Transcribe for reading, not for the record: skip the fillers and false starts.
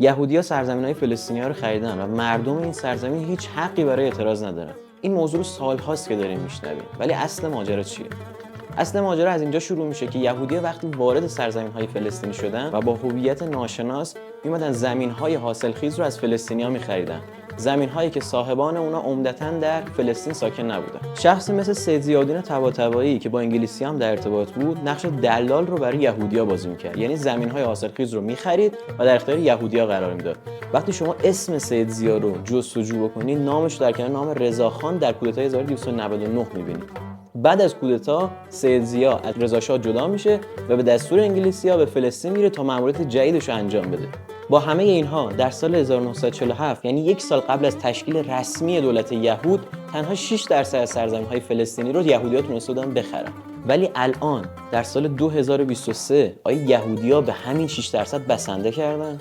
یهودی‌ها سرزمین‌های فلسطینی‌ها رو خریدن و مردم این سرزمین هیچ حقی برای اعتراض ندارن. این موضوع رو سال‌هاست که داریم میشنویم. ولی اصل ماجرا چیه؟ اصل ماجرا از اینجا شروع میشه که یهودی‌ها وقتی وارد سرزمین‌های فلسطینی شدن و با هویت ناشناس میومدن زمین‌های حاصلخیز رو از فلسطینی‌ها می‌خریدن. زمین‌هایی که صاحبان اونا عمدتاً در فلسطین ساکن نبودن. شخصی مثل سید ضیاءالدین طباطبایی که با انگلیسی هم در ارتباط بود، نقش دلال رو برای یهودی‌ها بازی می‌کرد. یعنی زمین‌های حاصلخیز رو می‌خرید و در اختیار یهودی‌ها قرار میداد. وقتی شما اسم سید ضیاء رو جستجو بکنید، نامش در کنار نام رضاخان در کودتای 1299 می‌بینید. بعد از کودتا سید ضیاء از رضا شاه جدا میشه و به دستور انگلیسی‌ها به فلسطین میره تا مأموریت جدیدش رو انجام بده. با همه اینها در سال 1947 یعنی یک سال قبل از تشکیل رسمی دولت یهود تنها 6% از سرزمین‌های فلسطینی رو یهودی‌ها تونسته بودن بخرن. ولی الان در سال 2023 آیا یهودی‌ها به همین 6% بسنده کردن؟